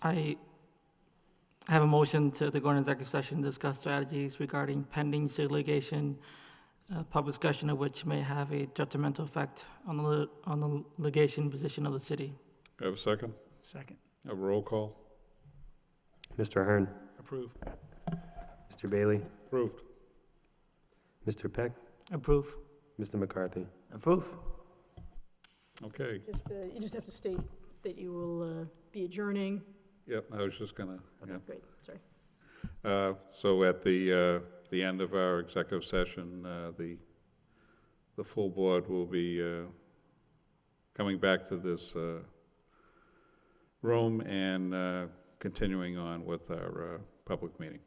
I have a motion to go into executive session, discuss strategies regarding pending city litigation, public discussion of which may have a detrimental effect on the litigation position of the city. Have a second? Second. Have a roll call? Mr. Ahern, Approved. Mr. Bailey, Approved. Mr. Peck, Approve. Mr. McCarthy. Approve. Okay. You just have to state that you will be adjourning. Yep, I was just gonna, yeah. Great, sorry. So at the end of our executive session, the full board will be coming back to this room and continuing on with our public meeting.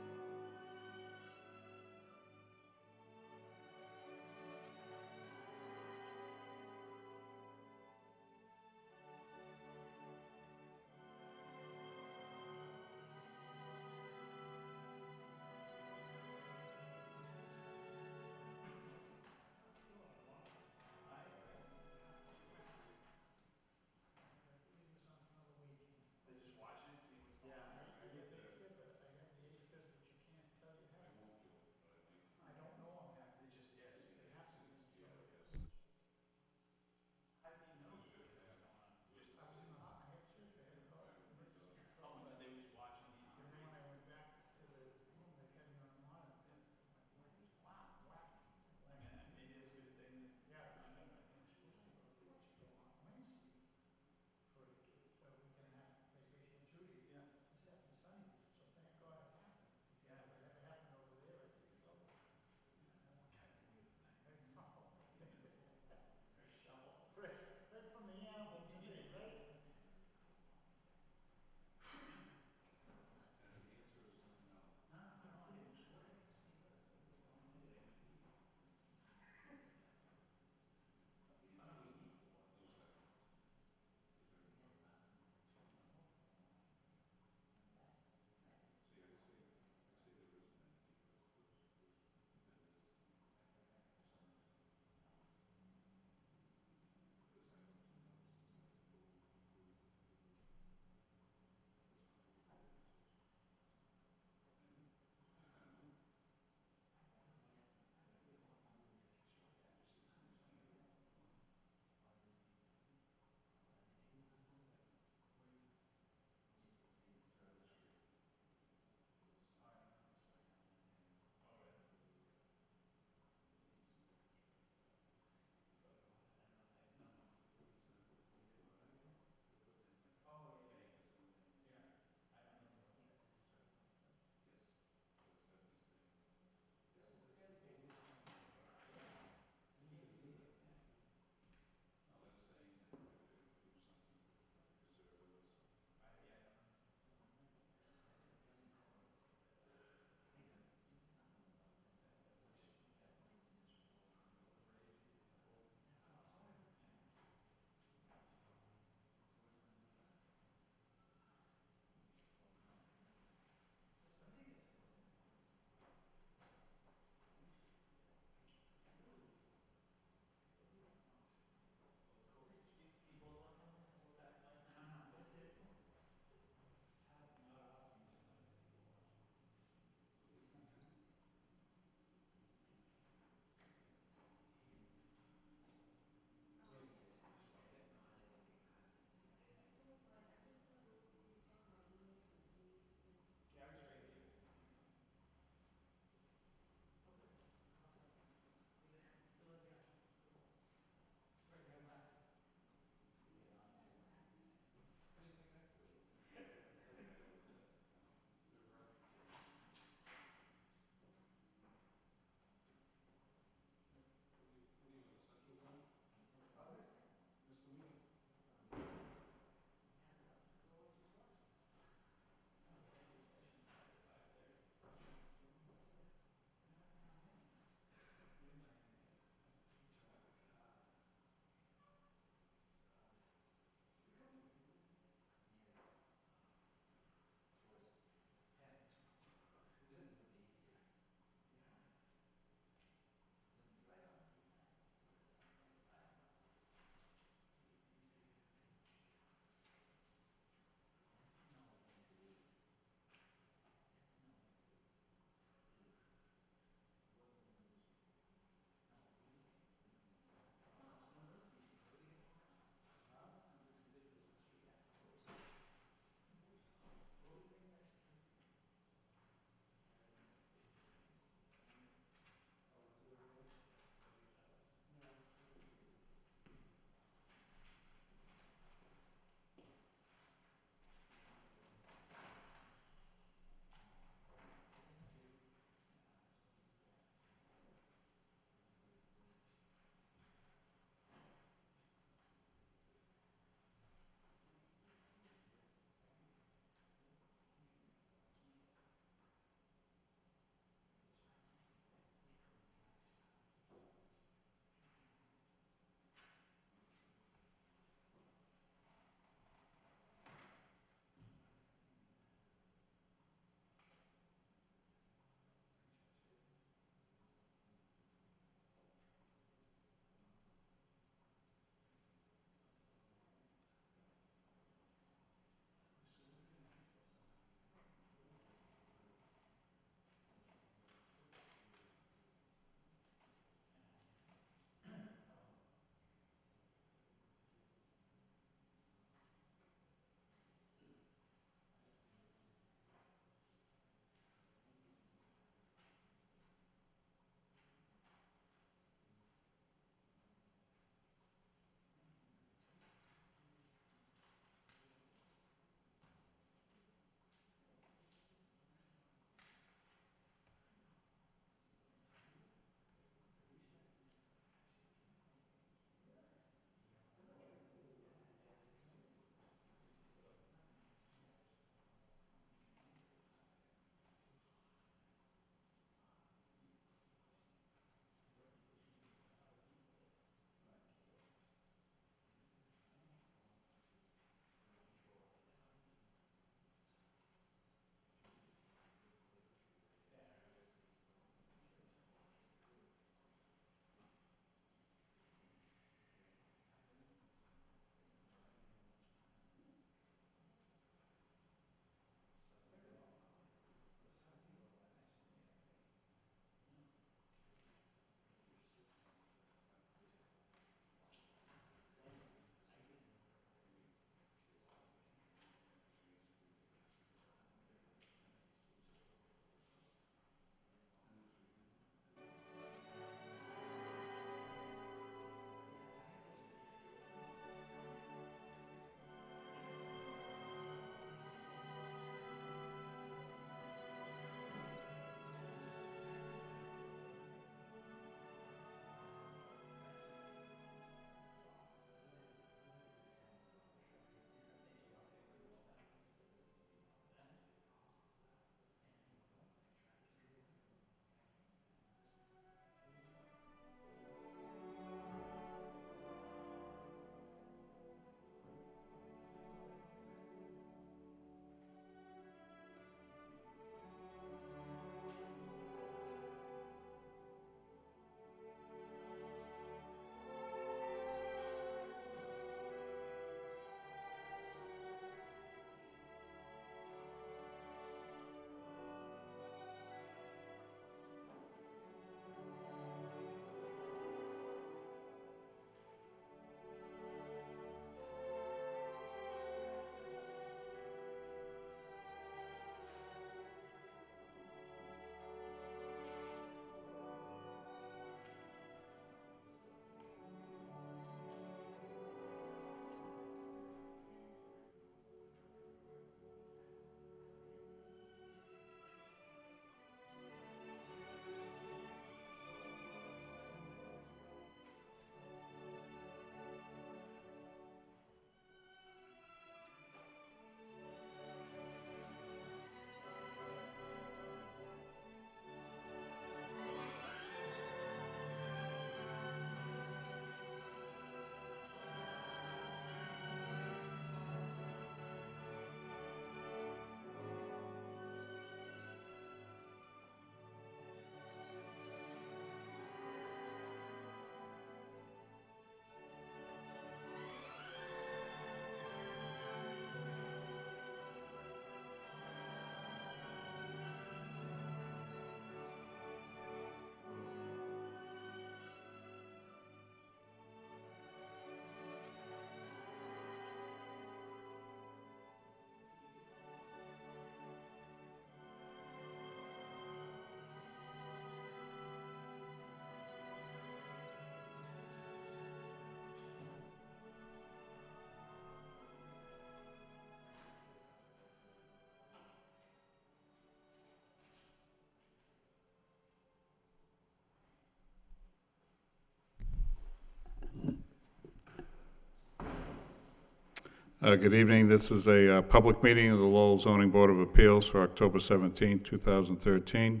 Good evening. This is a public meeting of the Lowell Zoning Board of Appeals for October 17, 2013.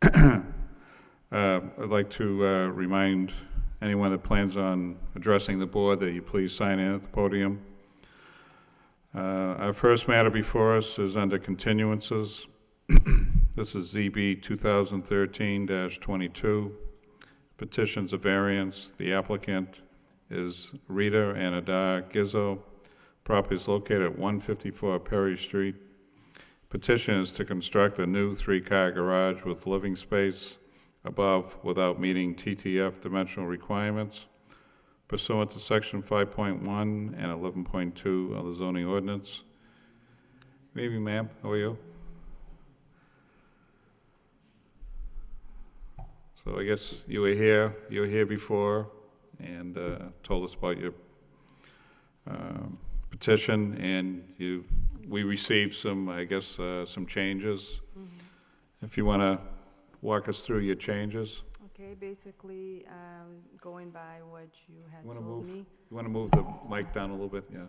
I'd like to remind anyone that plans on addressing the board that you please sign in at the podium. Our first matter before us is under continuances. This is ZB 2013-22. Petitions of variance. The applicant is Rita and Adar Gizzo. Property is located at 154 Perry Street. Petition is to construct a new 3-car garage with living space above without meeting TTF dimensional requirements pursuant to section 5.1 and 11.2 of the zoning ordinance. Good evening, ma'am. How are you? So I guess you were here before and told us about your petition, and we received some, I guess, some changes. If you want to walk us through your changes. Okay, basically, going by what you had You told me. You want to move the mic down a little bit? Yeah.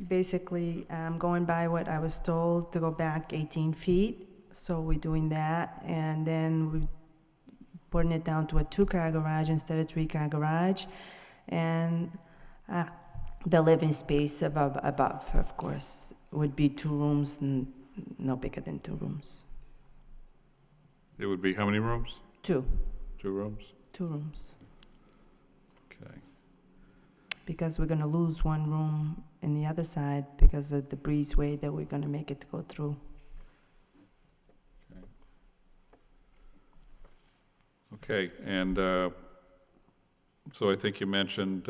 Basically, going by what I was told to go back 18 feet, so we're doing that, and then we're putting it down to a 2-car garage instead of 3-car garage, and the living space above, of course, would be 2 rooms, no bigger than 2 rooms. It would be how many rooms? 2 rooms? 2 rooms. Okay. Because we're gonna lose 1 room in the other side because of the breezeway that we're gonna make it go through. Okay, and so I think you mentioned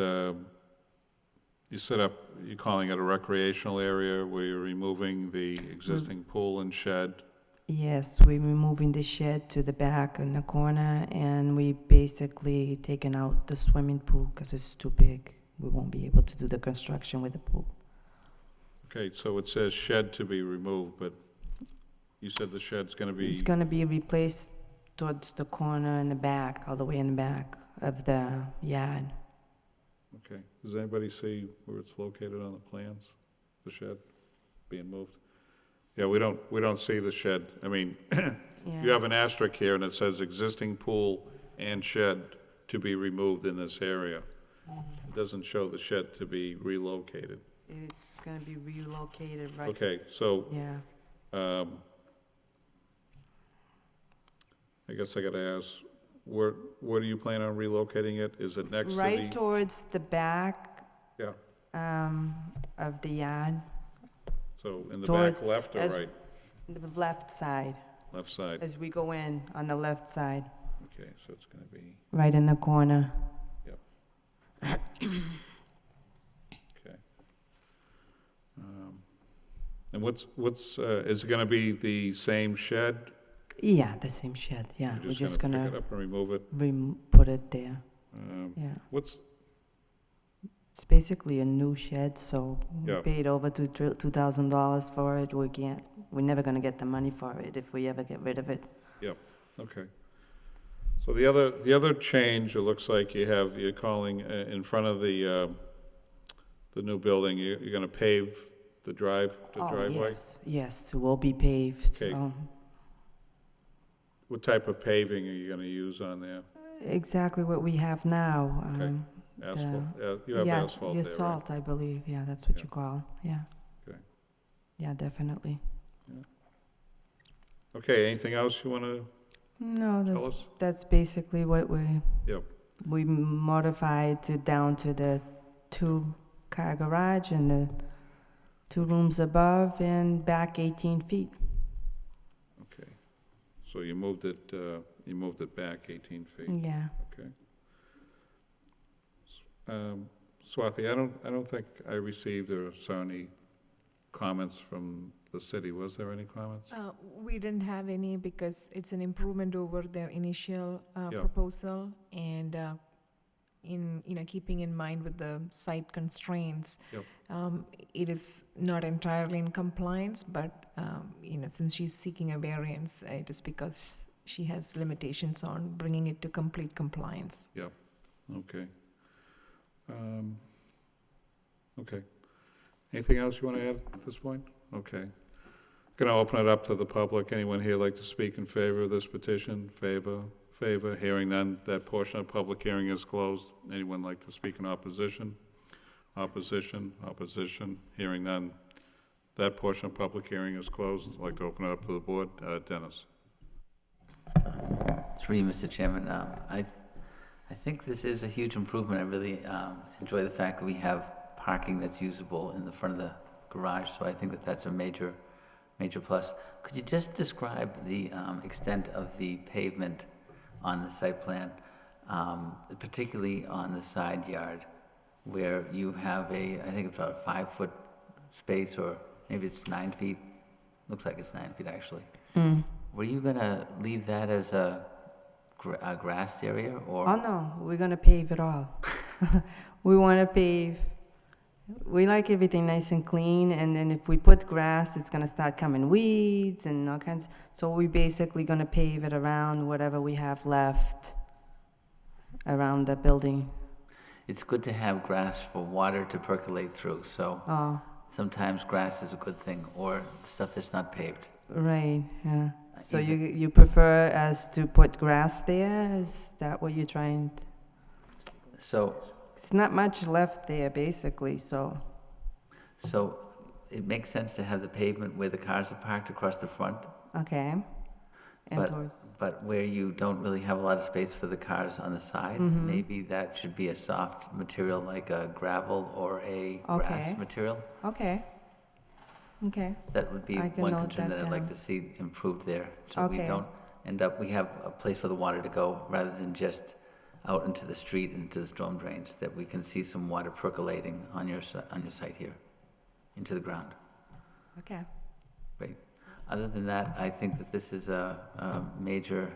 you're calling it a recreational area where you're removing the existing pool and shed. Yes, we're removing the shed to the back in the corner, and we basically taking out the swimming pool because it's too big. We won't be able to do the construction with the pool. Okay, so it says shed to be removed, but you said the shed's going to be... It's gonna be replaced towards the corner in the back, all the way in the back of the yard. Okay, does anybody see where it's located on the plans, the shed being moved? Yeah, we don't see the shed. I mean, Yeah. you have an asterisk here and it says existing pool and shed to be removed in this area. It doesn't show the shed to be relocated. It's gonna be relocated right. Okay, so, Yeah. I guess I gotta ask, where do you plan on relocating it? Is it next to the? Right towards the back, Yeah, of the yard, so in the Towards- back left or as- right? the left side, Left side, as we go in on the left side, okay, so it's gonna be, right in the corner. okay. And what's, is it gonna be the same shed? Yeah, the same shed, yeah. We're You're just pick gonna it up and remove it? put it there, yeah. What's, It's basically a new shed, so we Yeah. paid over $2,000 for it. We're never gonna get the money for it if we ever get rid of it. okay. So the other change, it looks like you're calling in front of the new building, you're gonna pave the driveway? Yes, it will be paved. Okay. What type of paving are you gonna use on there? Exactly what we have now. Okay. Asphalt, you have Yeah, asphalt the there, right? salt, I believe, yeah, that's what Yeah. you call, yeah. Okay. Yeah, definitely. Okay, anything else you wanna No, tell us? that's basically what Yep. we modified down to the 2-car garage and the 2 rooms above and back 18 feet. Okay, so you moved it back 18 feet, Yeah. okay. Swathi, I don't think I received or saw any comments from the city. Was there any comments? We didn't have any because it's an improvement over their initial Yeah. proposal, and in keeping in mind with the site constraints, Yep. it is not entirely in compliance. But since she's seeking a variance, it is because she has limitations on bringing it to complete compliance. Okay. Okay. Anything else you want to add at this point? Okay. Going to open it up to the public. Anyone here like to speak in favor of this petition? Favor? Favor? Hearing none, that portion of the public hearing is closed. Anyone like to speak in opposition? Opposition? Opposition? Hearing none, that portion of public hearing is closed. I'd like to open it up to the board. Dennis? Through you, Mr. Chairman, I think this is a huge improvement. I really enjoy the fact that we have parking that's usable in the front of the garage, so I think that that's a major plus. Could you just describe the extent of the pavement on the site plan, particularly on the side yard, where you have I think it's about a 5-foot space, or maybe it's 9 feet? Looks like it's 9 feet, actually. Were you gonna leave that as a grass area, or? Oh, no, we're gonna pave it all. We wanna pave, we like everything nice and clean, and then if we put grass, it's gonna start coming weeds and all kinds. So we basically gonna pave it around whatever we have left around the building. It's good to have grass for water to percolate through, so Oh, sometimes grass is a good thing, or stuff that's not paved. right, yeah. So Even- you prefer us to put grass there? Is that what you're trying to? So It's not much left there, basically, so, it makes sense to have the pavement where the cars are parked across the front, okay. And But- towards, but where you don't really have a lot of space for the cars on the side, Mhm. maybe that should be a soft material like a gravel or a grass Okay. material. okay. Okay, That would be I can one note concern that that I'd like down. to see improved there. So we Okay. don't end up, we have a place for the water to go rather than just out into the street, into the storm drains, that we can see some water percolating on your site here, into the ground. okay. Great. Other than that, I think that this is a major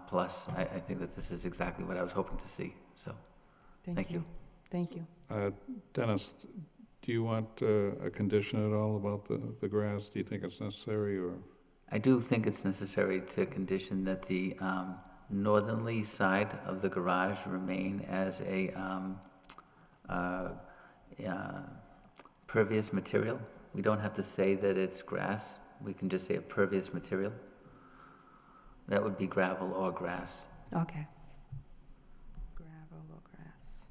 plus. I think that this is exactly what I was hoping to see, so. Thank you. Thank you. Dennis, do you want a condition at all about the grass? Do you think it's necessary, or? I do think it's necessary to condition that the northerly side of the garage remain as a pervious material. We don't have to say that it's grass. We can just say a pervious material. That would be gravel or grass. Okay. Gravel or grass,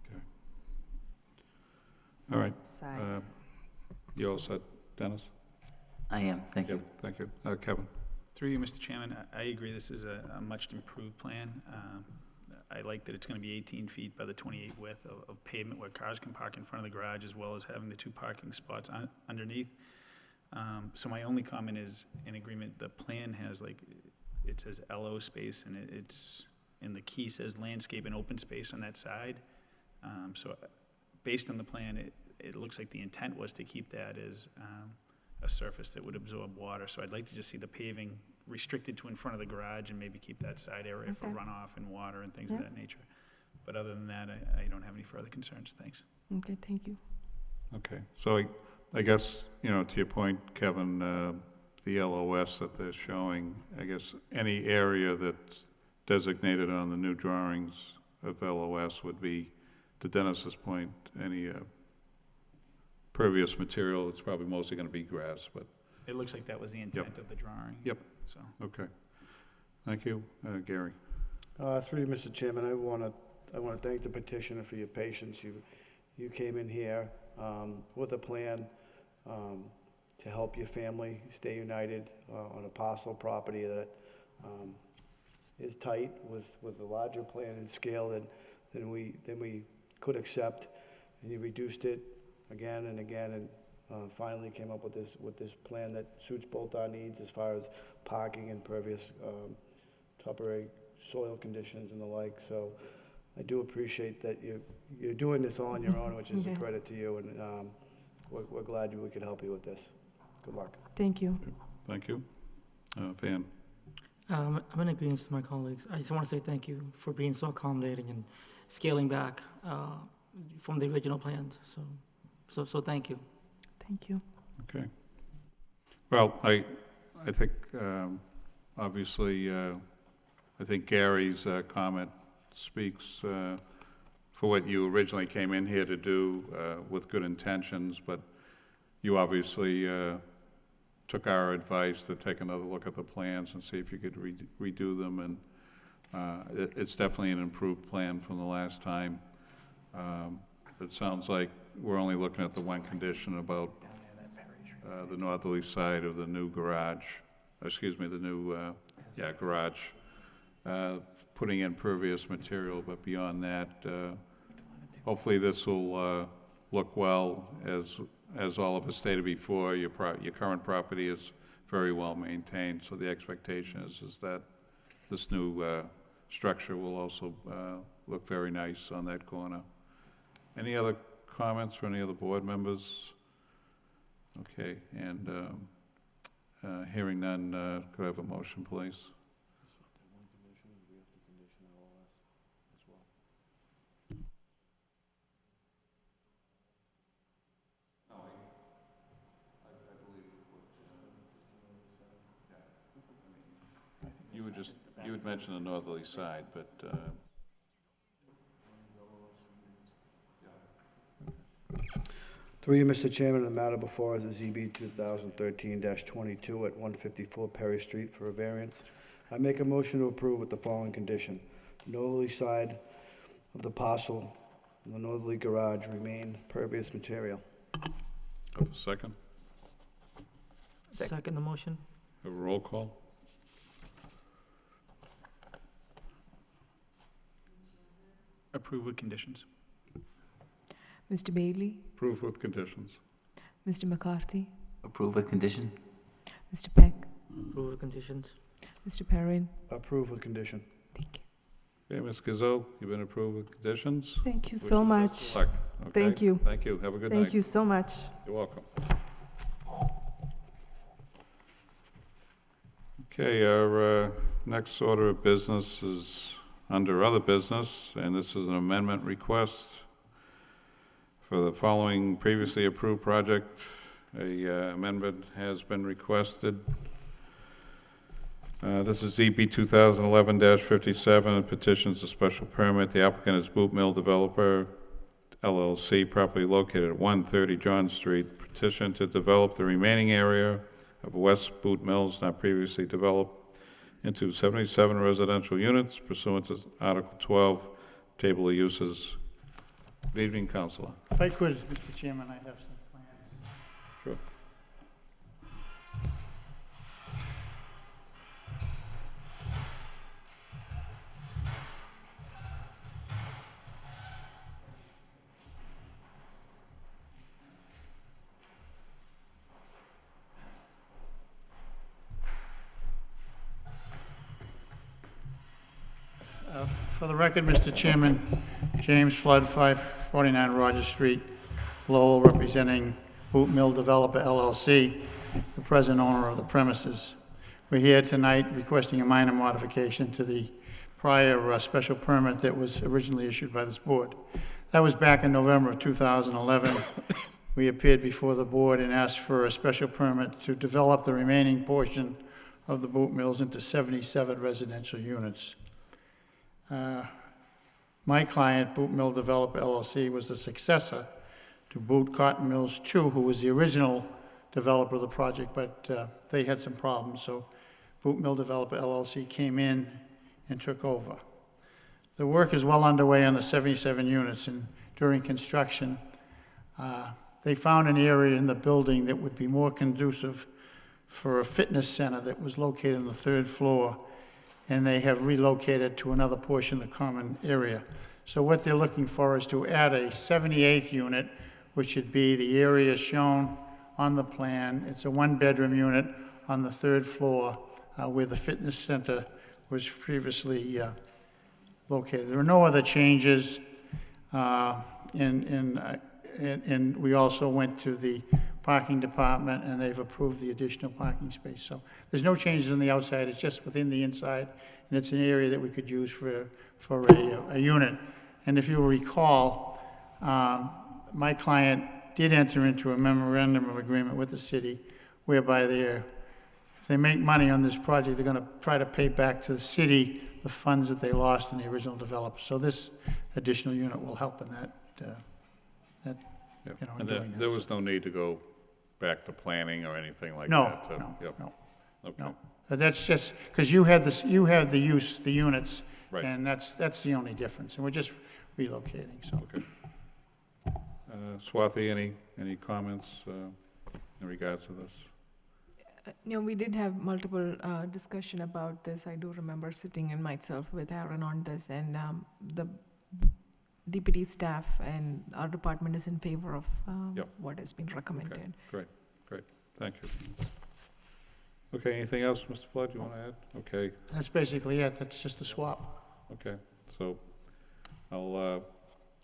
All right. side. You all set, Dennis? I am, thank you. Yep, thank you. Kevin? Through you, Mr. Chairman, I agree this is a much improved plan. I like that it's going to be 18 feet by the 28 width of pavement where cars can park in front of the garage, as well as having the 2 parking spots underneath. So my only comment is, in agreement, the plan has, like, it says LO space, and and the key says landscape and open space on that side. So based on the plan, it looks like the intent was to keep that as a surface that would absorb water. So I'd like to just see the paving restricted to in front of the garage, and maybe keep that side area for Okay. runoff and water and things of Yeah. that nature. But other than that, I don't have any further concerns. Thanks. Okay, thank you. Okay, so I guess, to your point, Kevin, the LOS that they're showing, I guess any area that's designated on the new drawings of LOS would be, to Dennis's point, any pervious material. It's probably mostly going to be grass, but, It looks like that was the intent of the drawing. Yep. So, okay. Thank you. Gary? Through you, Mr. Chairman, I want to thank the petitioner for your patience. You came in here with a plan to help your family stay united on a parcel property that is tight with a larger plan and scale than we could accept. And you reduced it again and again, and finally came up with this plan that suits both our needs as far as parking and pervious temporary soil conditions and the like. So I do appreciate that you're doing this all on your own, which is a Yeah. credit to you, and we're glad we could help you with this. Good luck. Thank you. Thank you. Van? I'm in agreement with my colleagues. I just want to say thank you for being so accommodating and scaling back from the original plans. So thank you. Thank you. Okay. Well, I think, obviously, I think Gary's comment speaks for what you originally came in here to do with good intentions, but, you obviously took our advice to take another look at the plans and see if you could redo them, and it's definitely an improved plan from the last time. It sounds like we're only looking at the one condition about the northerly side of the new garage, excuse me, the new, garage, putting in pervious material, but beyond that, hopefully this will look well. As all of us stated before, your current property is very well maintained, so the expectation is that this new structure will also look very nice on that corner. Any other comments from any other board members? Okay, and hearing none, could I have a motion, please? You had mentioned the northerly side, but Through you, Mr. Chairman, the matter before us is ZB 2013-22 at 154 Perry Street for a variance. I make a motion to approve with the following condition. The northerly side of the parcel and the northerly garage remain pervious material. have a second? Second the motion. Have a roll call? Approve with conditions. Mr. Bailey, Approve with conditions. Mr. McCarthy, Approve with condition? Mr. Peck, Approve the conditions. Mr. Perrin. Approve with condition. Thank you. Okay, Ms. Gizzo, you've been approved with conditions. Thank you Wish so you the much. best of luck, okay? Thank you. Thank you. Have a good night. Thank you so much. You're welcome. Okay, our next order of business is under other business, and this is an amendment request for the following previously approved project. A amendment has been requested. This is ZB 2011-57, petitions a special permit. The applicant is Boot Mill Developer, LLC, property located at 130 John Street. Petition to develop the remaining area of West Boot Mills not previously developed into 77 residential units pursuant to Article 12, Table of Uses. Good evening, Councilor. If I could, Mr. Chairman, I have some plans. Sure. For the record, Mr. Chairman, James Flood, 549 Rogers Street, Lowell, representing Boot Mill Developer LLC, the present owner of the premises. We're here tonight requesting a minor modification to the prior special permit that was originally issued by this board. That was back in November of 2011. We appeared before the board and asked for a special permit to develop the remaining portion of the Boot Mills into 77 residential units. My client, Boot Mill Developer LLC, was the successor to Boot Cotton Mills II, who was the original developer of the project, but they had some problems, so Boot Mill Developer LLC came in and took over. The work is well underway on the 77 units, and during construction, they found an area in the building that would be more conducive for a fitness center that was located on the third floor, and they have relocated to another portion of the common area. So what they're looking for is to add a 78th unit, which would be the area shown on the plan. It's a one-bedroom unit on the third floor where the fitness center was previously located. There are no other changes, and we also went to the parking department, and they've approved the additional parking space. So there's no changes on the outside, it's just within the inside, and it's an area that we could use for a unit. And if you recall, my client did enter into a memorandum of agreement with the city whereby if they make money on this project, they're gonna try to pay back to the city the funds that they lost in the original development. So this additional unit will help in that, Yep. you know, in And doing that. there was no need to go back to planning or anything like No, that? no, Yep. no, Okay, no. But that's just, because you had this, you had the use, the units, right, and that's the only difference, and we're just relocating, so. okay. Swati, any comments in regards to this? No, we did have multiple discussion about this. I do remember sitting in myself with Aaron on this, and the DPD staff and our department is in favor of Yep. what has been recommended. Great, thank you. Okay, anything else, Mr. Flood, you want to add? Okay, That's basically it, that's just a swap. okay, so I'll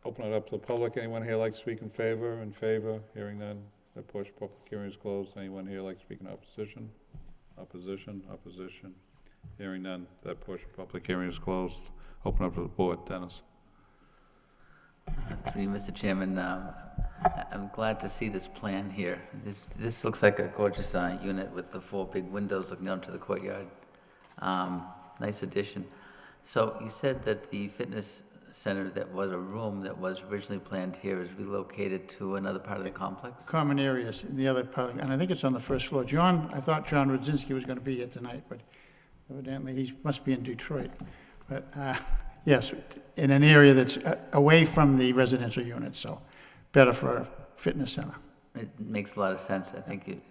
open it up to the public. Anyone here like to speak in favor? In favor? Hearing none, that portion of public hearing is closed. Anyone here like to speak in opposition? Opposition. Hearing none, that portion of public hearing is closed. Open up to the board. Dennis? Through you, Mr. Chairman, I'm glad to see this plan here. This looks like a gorgeous unit with the 4 big windows looking out to the courtyard. Nice addition. So you said that the fitness center that was a room that was originally planned here is relocated to another part of the complex? Common areas in the other part, and I think it's on the first floor. I thought John Rudzinski was going to be here tonight, but evidently he must be in Detroit. But yes, in an area that's away from the residential units, so better for a fitness center. It makes a lot of sense, I think.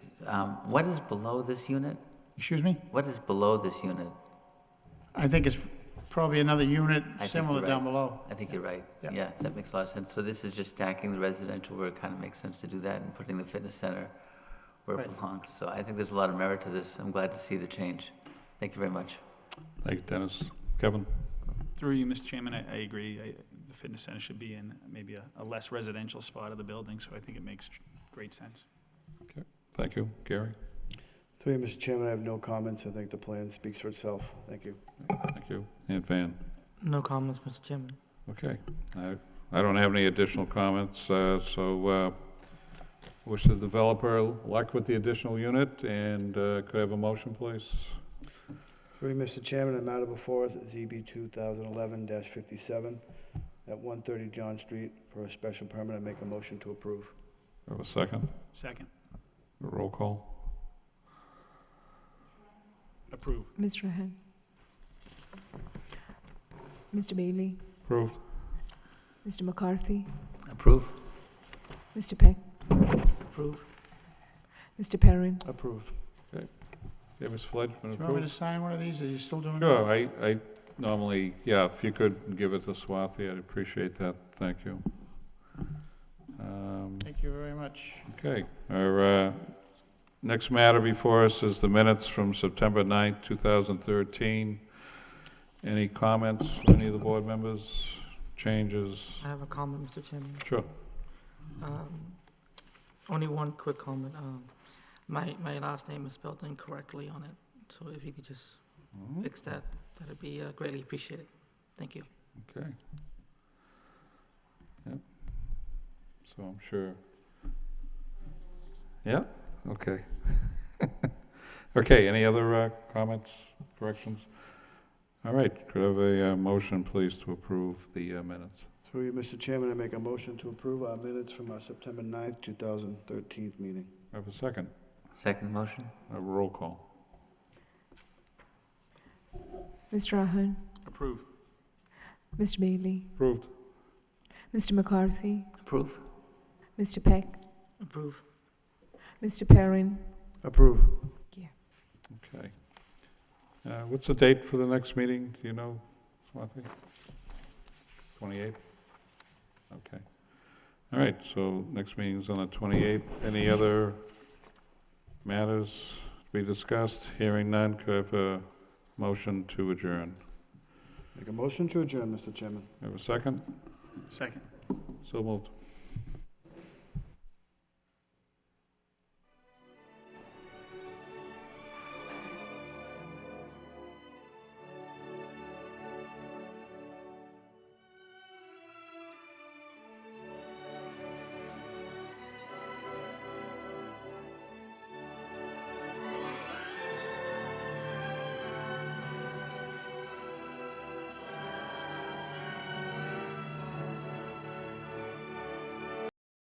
What is below this unit? Excuse me? What is below this unit? I think it's probably another unit I think similar you're down right. below. I think you're right. Yeah. Yeah, that makes a lot of sense. So this is just stacking the residential where it kind of makes sense to do that and putting the fitness center where it Right. belongs. So I think there's a lot of merit to this. I'm glad to see the change. Thank you very much. Thank you, Dennis. Kevin? Through you, Mr. Chairman, I agree. The fitness center should be in maybe a less residential spot of the building, so I think it makes great sense. Thank you. Gary? Through you, Mr. Chairman, I have no comments. I think the plan speaks for itself. Thank you. Thank you. And Van? No comments, Mr. Chairman. Okay. I don't have any additional comments, so wish the developer luck with the additional unit, and could I have a motion, please? Through you, Mr. Chairman, the matter before us is ZB 2011-57 at 130 John Street for a special permit. I make a motion to approve. Have a second? Second. A roll call? Approve. Mr. Ahern? Mr. Bailey? Approved. Mr. McCarthy? Approve? Mr. Peck? Approve. Mr. Perrin? Approve. Yeah, Ms. Flood, been Do you want me approved? to sign one of these? Are you still doing that? Sure, I normally, yeah, if you could give it to Swati, I'd appreciate that. Thank you. Thank you very much. Okay, our next matter before us is the minutes from September 9th, 2013. Any comments from any of the board members? Changes? I have a comment, Mr. Chairman. Sure. Only one quick comment. My last name is spelled incorrectly on it, so if you could just fix that, that'd be greatly appreciated. Thank you. Okay. Yep. So I'm sure. Yeah, okay. Okay, any other comments, corrections? All right, could I have a motion, please, to approve the minutes? Through you, Mr. Chairman, I make a motion to approve our minutes from our September 9th, 2013 meeting. I have a second. Second motion? A roll call. Mr. Ahern? Approve. Mr. Bailey? Approved. Mr. McCarthy? Approve? Mr. Peck? Approve. Mr. Perrin? Approve. Okay. What's the date for the next meeting? Do you know, Swati? 28th? Okay. All right, so next meeting's on the 28th. Any other matters to be discussed? Hearing none, could I have a motion to adjourn? Make a motion to adjourn, Mr. Chairman. Have a second? Second. So moved.